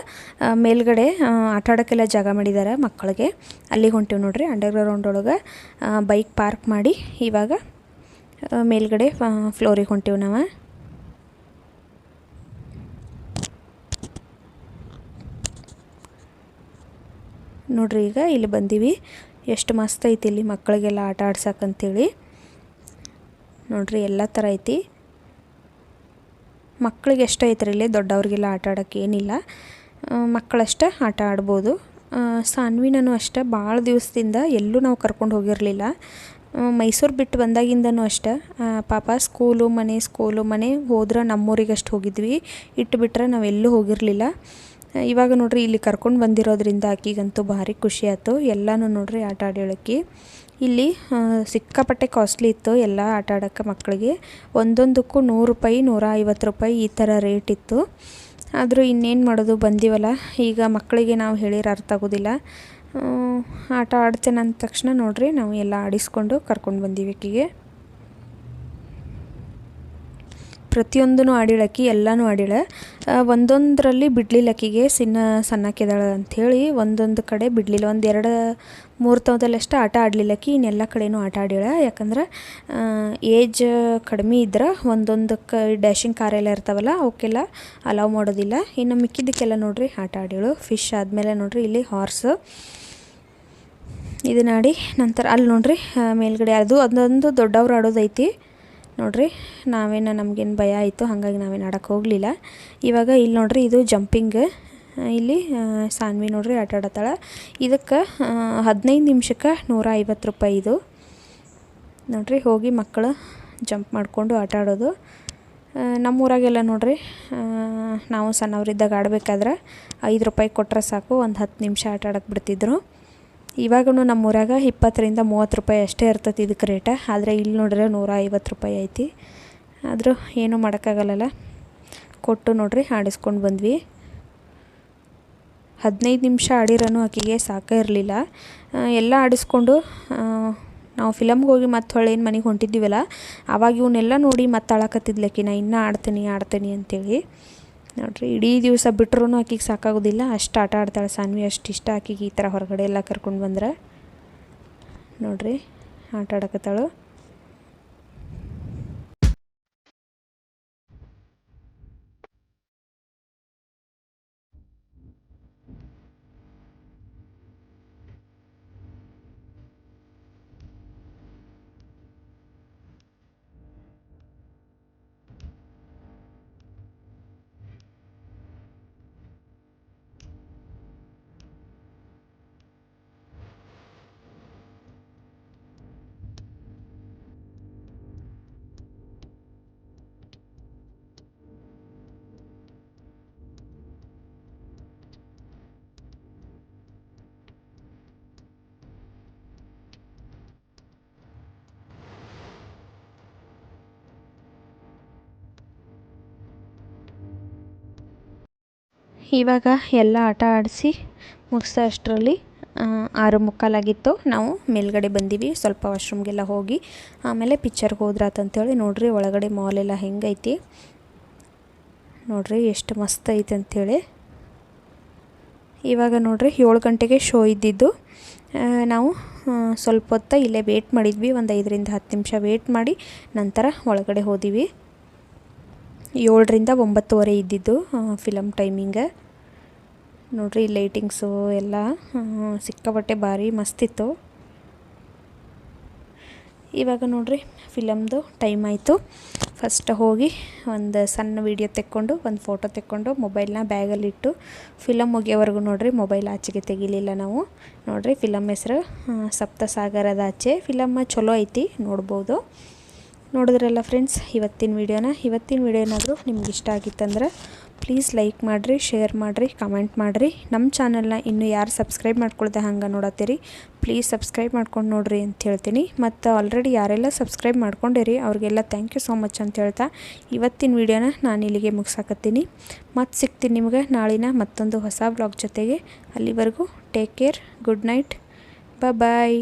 ಮೇಲ್ಗಡೆ ಆಟ ಆಡೋಕ್ಕೆಲ್ಲ ಜಾಗ ಮಾಡಿದ್ದಾರೆ ಮಕ್ಕಳಿಗೆ, ಅಲ್ಲಿಗೆ ಹೊಂಟೀವಿ ನೋಡ್ರಿ. ಅಂಡರ್ಗ್ರೌಂಡ್ ಒಳಗೆ ಬೈಕ್ ಪಾರ್ಕ್ ಮಾಡಿ ಇವಾಗ ಮೇಲ್ಗಡೆ ಫ್ಲೋರಿಗೆ ಹೊಂಟೀವಿ ನಾವು. ನೋಡ್ರಿ ಈಗ ಇಲ್ಲಿ ಬಂದೀವಿ. ಎಷ್ಟು ಮಸ್ತ್ ಐತಿ ಇಲ್ಲಿ ಮಕ್ಕಳಿಗೆಲ್ಲ ಆಟ ಆಡ್ಸಕ್ಕಂತೇಳಿ ನೋಡ್ರಿ. ಎಲ್ಲ ಥರ ಐತಿ. ಮಕ್ಕಳಿಗೆ ಎಷ್ಟು ಐತ್ರಿ ಇಲ್ಲಿ, ದೊಡ್ಡವ್ರಿಗೆಲ್ಲ ಆಟ ಆಡೋಕ್ಕೆ ಏನಿಲ್ಲ, ಮಕ್ಕಳಷ್ಟೇ ಆಟ ಆಡ್ಬೋದು. ಸಾನ್ವಿನೂ ಅಷ್ಟೇ ಭಾಳ ದಿವಸದಿಂದ ಎಲ್ಲೂ ನಾವು ಕರ್ಕೊಂಡು ಹೋಗಿರಲಿಲ್ಲ. ಮೈಸೂರು ಬಿಟ್ಟು ಬಂದಾಗಿಂದನೂ ಅಷ್ಟೇ ಪಾಪ ಸ್ಕೂಲು ಮನೆ ಹೋದ್ರೆ ನಮ್ಮೂರಿಗಷ್ಟು ಹೋಗಿದ್ವಿ, ಇಟ್ಟು ಬಿಟ್ಟರೆ ನಾವೆಲ್ಲೂ ಹೋಗಿರಲಿಲ್ಲ. ಇವಾಗ ನೋಡ್ರಿ ಇಲ್ಲಿ ಕರ್ಕೊಂಡು ಬಂದಿರೋದ್ರಿಂದ ಆಕಿಗಂತೂ ಭಾರಿ ಖುಷಿ ಆಯ್ತು. ಎಲ್ಲನೂ ನೋಡ್ರಿ ಆಟ ಆಡೋಳಕ್ಕೆ. ಇಲ್ಲಿ ಸಿಕ್ಕಾಪಟ್ಟೆ ಕಾಸ್ಟ್ಲಿ ಇತ್ತು ಎಲ್ಲ ಆಟ ಆಡೋಕ್ಕೆ ಮಕ್ಕಳಿಗೆ. ಒಂದೊಂದಕ್ಕೂ 100 ರೂಪಾಯಿ 150 ರೂಪಾಯಿ ಈ ಥರ ರೇಟ್ ಇತ್ತು. ಆದರೂ ಇನ್ನೇನು ಮಾಡೋದು, ಬಂದೀವಲ್ಲ. ಈಗ ಮಕ್ಕಳಿಗೆ ನಾವು ಹೇಳಿದ್ರೆ ಅರ್ಥ ಆಗೋದಿಲ್ಲ. ಆಟ ಆಡ್ತೇನೆ ಅಂದ ತಕ್ಷಣ ನೋಡ್ರಿ ನಾವು ಎಲ್ಲ ಆಡಿಸ್ಕೊಂಡು ಕರ್ಕೊಂಡು ಬಂದೀವಿ ಆಕಿಗೆ. ಪ್ರತಿಯೊಂದೂ ಆಡಿಳಕ್ಕಿ, ಎಲ್ಲನೂ ಆಡಿಳ. ಒಂದೊಂದರಲ್ಲಿ ಬಿಡಲಿಲ್ಲ ಆಕಿಗೆ, ಸಣ್ಣಕ್ಕಿದಾಳೆ ಅಂಥೇಳಿ ಒಂದೊಂದು ಕಡೆ ಬಿಡಲಿಲ್ಲ. 1-2-3 ತವದಲ್ಲಷ್ಟು ಆಟ ಆಡಲಿಲ್ಲಕ್ಕಿ, ಇನ್ನೆಲ್ಲ ಕಡೆನೂ ಆಟ ಆಡಿಳ. ಯಾಕಂದ್ರೆ ಏಜ್ ಕಡಿಮೆ ಇದ್ರೆ ಒಂದೊಂದಕ್ಕೆ ಡ್ಯಾಶಿಂಗ್ ಕಾರೆಲ್ಲ ಇರ್ತಾವಲ್ಲ ಅವಕ್ಕೆಲ್ಲ ಅಲೌ ಮಾಡೋದಿಲ್ಲ. ಇನ್ನು ಮಿಕ್ಕಿದ್ದಕ್ಕೆಲ್ಲ ನೋಡ್ರಿ ಆಟ ಆಡಿಳು. ಫಿಶ್ ಆದಮೇಲೆ ನೋಡ್ರಿ ಇಲ್ಲಿ ಹಾರ್ಸ್ ಇದನ್ನ ಆಡಿ ನಂತರ ಅಲ್ಲಿ ನೋಡ್ರಿ ಮೇಲ್ಗಡೆ ಅದೊಂದು ದೊಡ್ಡವ್ರು ಆಡೋದೈತಿ ನೋಡ್ರಿ. ನಮಗೇನು ಭಯ ಆಯಿತು, ಹಾಗಾಗಿ ನಾವೇನು ಆಡೋಕ್ಕೆ ಹೋಗಲಿಲ್ಲ. ಇವಾಗ ಇಲ್ಲಿ ನೋಡ್ರಿ ಇದು ಜಂಪಿಂಗ್. ಇಲ್ಲಿ ಸಾನ್ವಿ ನೋಡ್ರಿ ಆಟ ಆಡತ್ತಾಳ. ಇದಕ್ಕೆ 15 ನಿಮಿಷಕ್ಕೆ 150 ರೂಪಾಯಿ ಇದು ನೋಡ್ರಿ. ಹೋಗಿ ಮಕ್ಕಳು ಜಂಪ್ ಮಾಡಿಕೊಂಡು ಆಟ ಆಡೋದು. ನಮ್ಮೂರಾಗೆಲ್ಲ ನೋಡ್ರಿ ನಾವು ಸಣ್ಣವರಿದ್ದಾಗ ಆಡಬೇಕಾದ್ರೆ 5 ರೂಪಾಯಿ ಕೊಟ್ಟರೆ ಸಾಕು, ಒಂದು 10 ನಿಮಿಷ ಆಟ ಆಡೋಕ್ಕೆ ಬಿಡ್ತಿದ್ರು. ಇವಾಗೂ ನಮ್ಮೂರಾಗ 20-30 ರೂಪಾಯಿ ಅಷ್ಟೇ ಇರ್ತೈತಿ ಇದಕ್ಕೆ ರೇಟ. ಆದರೆ ಇಲ್ಲಿ ನೋಡ್ರೆ 150 ರೂಪಾಯಿ ಐತಿ. ಆದರೂ ಏನೂ ಮಾಡೋಕ್ಕಾಗಲ್ಲ, ಕೊಟ್ಟು ನೋಡ್ರಿ ಆಡಿಸ್ಕೊಂಡು ಬಂದ್ವಿ. 15 ನಿಮಿಷ ಆಡಿರೋನು ಆಕೆಗೆ ಸಾಕೇ ಇರಲಿಲ್ಲ. ಎಲ್ಲ ಆಡಿಸ್ಕೊಂಡು ನಾವು ಫಿಲಮ್ಗೆ ಹೋಗಿ ಮತ್ತೆ ಹೊಳ್ಳೇನು ಮನೆಗೆ ಹೊಂಟಿದ್ದೀವಲ್ಲ, ಆವಾಗ ಇವನ್ನೆಲ್ಲ ನೋಡಿ ಮತ್ತೆ ಅಳಕತ್ತಿದ್ಲಕ್ಕಿ, ನಾ ಇನ್ನೂ ಆಡ್ತೀನಿ ಅಂತೇಳಿ ನೋಡ್ರಿ. ಇಡೀ ದಿವಸ ಬಿಟ್ರೂ ಆಕಿಗೆ ಸಾಕಾಗೋದಿಲ್ಲ, ಅಷ್ಟು ಆಟ ಆಡ್ತಾಳೆ ಸಾನ್ವಿ. ಅಷ್ಟು ಇಷ್ಟ ಆಕಿಗೆ ಈ ಥರ ಹೊರಗಡೆ ಎಲ್ಲ ಕರ್ಕೊಂಡು ಬಂದ್ರೆ ನೋಡ್ರಿ ಆಟ ಆಡಕತ್ತಾಳು. ಇವಾಗ ಎಲ್ಲ ಆಟ ಆಡಿಸಿ ಮುಗಿಸೋ ಅಷ್ಟರಲ್ಲಿ 6:45 ಆಗಿತ್ತು. ನಾವು ಮೇಲ್ಗಡೆ ಬಂದೀವಿ, ಸ್ವಲ್ಪ ವಾಶ್ರೂಮ್ಗೆಲ್ಲ ಹೋಗಿ ಆಮೇಲೆ ಪಿಕ್ಚರ್ಗೆ ಹೋದ್ರಾತಂತೇಳಿ ನೋಡ್ರಿ. ಒಳಗಡೆ ಮಾಲೆಲ್ಲ ಹೆಂಗೈತಿ ನೋಡ್ರಿ, ಎಷ್ಟು ಮಸ್ತ್ ಐತೆ ಅಂಥೇಳಿ. ಇವಾಗ ನೋಡ್ರಿ 7 ಗಂಟೆಗೆ ಶೋ ಇದ್ದಿದ್ದು. ನಾವು ಸ್ವಲ್ಪ ಹೊತ್ತು ಇಲ್ಲೇ ವೇಟ್ ಮಾಡಿದ್ವಿ, ಒಂದು 5-10 ನಿಮಿಷ ವೇಟ್ ಮಾಡಿ ನಂತರ ಒಳಗಡೆ ಹೋದಿವಿ. 7ರಿಂದ 9:30 ಇದ್ದಿದ್ದು ಫಿಲಮ್ ಟೈಮಿಂಗ ನೋಡ್ರಿ. ಲೈಟಿಂಗ್ಸು ಎಲ್ಲ ಸಿಕ್ಕಾಪಟ್ಟೆ ಭಾರಿ ಮಸ್ತಿತ್ತು. ಇವಾಗ ನೋಡ್ರಿ ಫಿಲಮ್ದು ಟೈಮ್ ಆಯಿತು. ಫಸ್ಟ್ ಹೋಗಿ ಒಂದು ಸಣ್ಣ ವೀಡಿಯೋ ತೆಕ್ಕೊಂಡು ಒಂದು ಫೋಟೋ ತೆಕ್ಕೊಂಡು ಮೊಬೈಲ್ನ ಬ್ಯಾಗಲ್ಲಿಟ್ಟು ಫಿಲಮ್ ಮುಗಿಯೋವರೆಗೂ ನೋಡಿರಿ ಮೊಬೈಲ್ ಆಚೆಗೆ ತೆಗಿಲಿಲ್ಲ ನಾವು. ನೋಡಿರಿ ಫಿಲಮ್ ಹೆಸರು ಸಪ್ತಸಾಗರದ ಆಚೆ. ಫಿಲಮ್ ಚಲೋ ಐತಿ, ನೋಡ್ಬೋದು. ನೋಡಿದ್ರಲ್ಲ ಫ್ರೆಂಡ್ಸ್ ಇವತ್ತಿನ ವಿಡಿಯೋ ಏನಾದರೂ ನಿಮ್ಗೆ ಇಷ್ಟ ಆಗಿತ್ತಂದ್ರೆ ಪ್ಲೀಸ್ ಲೈಕ್ ಮಾಡಿರಿ, ಶೇರ್ ಮಾಡಿರಿ, ಕಮೆಂಟ್ ಮಾಡಿರಿ. ನಮ್ಮ ಚಾನಲ್ನ ಇನ್ನೂ ಯಾರು ಸಬ್ಸ್ಕ್ರೈಬ್ ಮಾಡ್ಕೊಳ್ದೆ ಹಂಗೆ ನೋಡತ್ತೀರಿ ಪ್ಲೀಸ್ ಸಬ್ಸ್ಕ್ರೈಬ್ ಮಾಡ್ಕೊಂಡು ನೋಡಿರಿ ಅಂತ ಹೇಳ್ತೀನಿ. ಮತ್ತು ಆಲ್ರೆಡಿ ಯಾರೆಲ್ಲ ಸಬ್ಸ್ಕ್ರೈಬ್ ಮಾಡ್ಕೊಂಡಿರಿ ಅವ್ರಿಗೆಲ್ಲ ಥ್ಯಾಂಕ್ ಯು ಸೋ ಮಚ್ ಅಂತ ಹೇಳ್ತಾ ಇವತ್ತಿನ ವಿಡಿಯೋನ ನಾನು ಇಲ್ಲಿಗೆ ಮುಗಿಸಾಕತ್ತೀನಿ. ಮತ್ತೆ ಸಿಗ್ತೀನಿ ನಿಮ್ಗೆ ನಾಳಿನ ಮತ್ತೊಂದು ಹೊಸ ಬ್ಲಾಗ್ ಜೊತೆಗೆ. ಅಲ್ಲಿವರೆಗೂ ಟೇಕ್ ಕೇರ್, ಗುಡ್ ನೈಟ್, ಬಾಯ್.